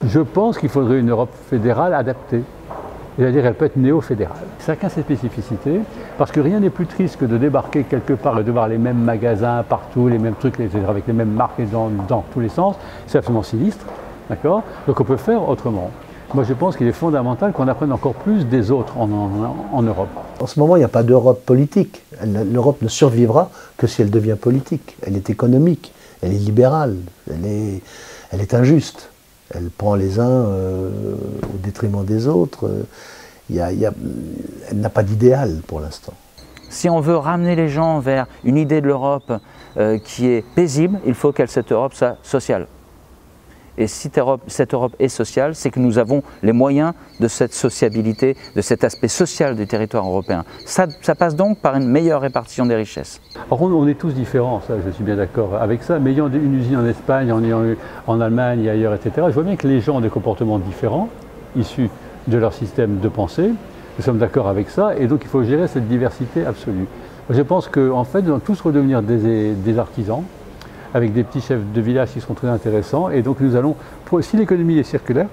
Je pense qu'il faudrait une Europe fédérale adaptée. C'est-à-dire qu'elle peut être néo-fédérale. Chacun ses spécificités, parce que rien n'est plus triste que de débarquer quelque part et de voir les mêmes magasins partout, les mêmes trucs, avec les mêmes marques dans tous les sens. C'est absolument sinistre, d'accord? Donc on peut faire autrement. Moi je pense qu'il est fondamental qu'on apprenne encore plus des autres en Europe. En ce moment, il n'y a pas d'Europe politique. L'Europe ne survivra que si elle devient politique. Elle est économique, elle est libérale, elle est injuste. Elle prend les uns au détriment des autres. Elle n'a pas d'idéal pour l'instant. Si on veut ramener les gens vers une idée de l'Europe qui est paisible, il faut que cette Europe soit sociale. Et si cette Europe est sociale, c'est que nous avons les moyens de cette sociabilité, de cet aspect social du territoire européen. Ça passe donc par une meilleure répartition des richesses. Alors on est tous différents, ça, je suis bien d'accord avec ça, mais ayant une usine en Espagne, en Allemagne et ailleurs, etc., je vois bien que les gens ont des comportements différents, issus de leur système de pensée. Nous sommes d'accord avec ça, et donc il faut gérer cette diversité absolue. Je pense qu'en fait, nous allons tous redevenir des artisans, avec des petits chefs de village qui seront très intéressants. Et donc nous allons, si l'économie est circulaire,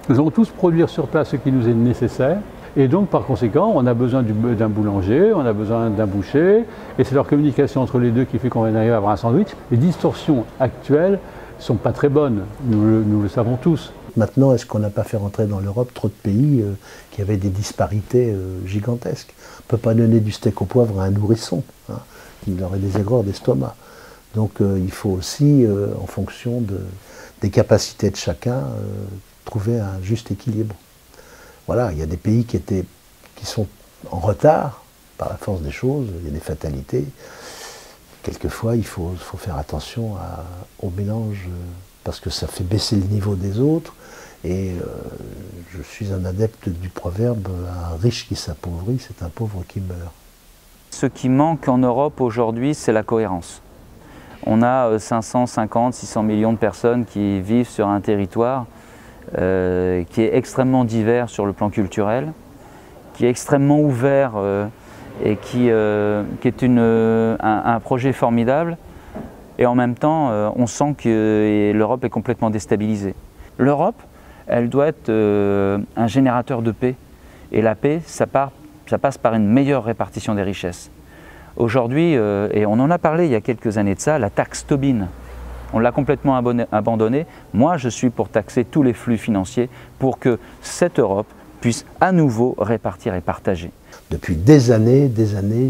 nous allons tous produire sur place ce qui nous est nécessaire. Et donc par conséquent, on a besoin d'un boulanger, on a besoin d'un boucher, et c'est leur communication entre les deux qui fait qu'on va arriver à avoir un sandwich. Les distorsions actuelles ne sont pas très bonnes, nous le savons tous. Maintenant, est-ce qu'on n'a pas fait rentrer dans l'Europe trop de pays qui avaient des disparités gigantesques? On ne peut pas donner du steak au poivre à un nourrisson, hein, il aurait des aigreurs d'estomac. Donc il faut aussi, en fonction des capacités de chacun, trouver un juste équilibre. Voilà, il y a des pays qui sont en retard par la force des choses, il y a des fatalités. Quelquefois, il faut faire attention au mélange, parce que ça fait baisser le niveau des autres. Et je suis un adepte du proverbe, un riche qui s'appauvrit, c'est un pauvre qui meurt. Ce qui manque en Europe aujourd'hui, c'est la cohérence. On a 550, 600 millions de personnes qui vivent sur un territoire qui est extrêmement divers sur le plan culturel, qui est extrêmement ouvert et qui est un projet formidable. Et en même temps, on sent que l'Europe est complètement déstabilisée. L'Europe, elle doit être un générateur de paix. Et la paix, ça passe par une meilleure répartition des richesses. Aujourd'hui, et on en a parlé il y a quelques années de ça, la taxe Tobin, on l'a complètement abandonnée. Moi, je suis pour taxer tous les flux financiers pour que cette Europe puisse à nouveau répartir et partager. Depuis des années,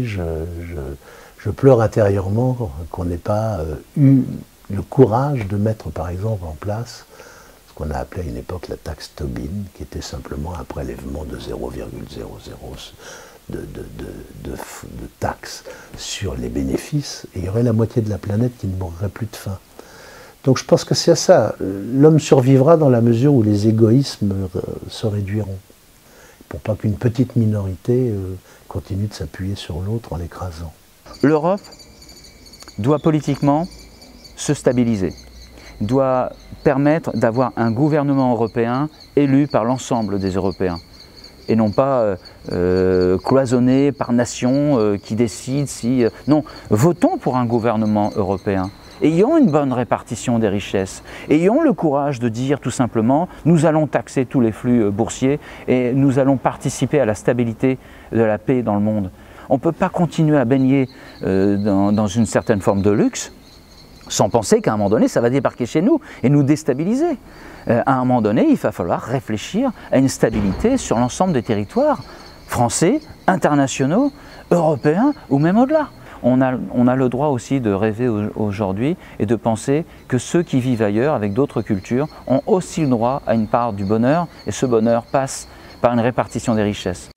je pleure intérieurement qu'on n'ait pas eu le courage de mettre par exemple en place ce qu'on a appelé à une époque la taxe Tobin, qui était simplement un prélèvement de 0,00 de taxes sur les bénéfices, et il y aurait la moitié de la planète qui ne mourrait plus de faim. Donc je pense que c'est à ça. L'homme survivra dans la mesure où les égoïsmes se réduiront, pour pas qu'une petite minorité continue de s'appuyer sur l'autre en l'écrasant. L'Europe doit politiquement se stabiliser, doit permettre d'avoir un gouvernement européen élu par l'ensemble des Européens, et non pas cloisonné par nation qui décide si... non, votons pour un gouvernement européen. Ayons une bonne répartition des richesses. Ayons le courage de dire tout simplement, nous allons taxer tous les flux boursiers et nous allons participer à la stabilité de la paix dans le monde. On ne peut pas continuer à baigner dans une certaine forme de luxe sans penser qu'à un moment donné, ça va débarquer chez nous et nous déstabiliser. À un moment donné, il va falloir réfléchir à une stabilité sur l'ensemble des territoires, français, internationaux, européens ou même au-delà. On a le droit aussi de rêver aujourd'hui et de penser que ceux qui vivent ailleurs, avec d'autres cultures, ont aussi le droit à une part du bonheur, et ce bonheur passe par une répartition des richesses.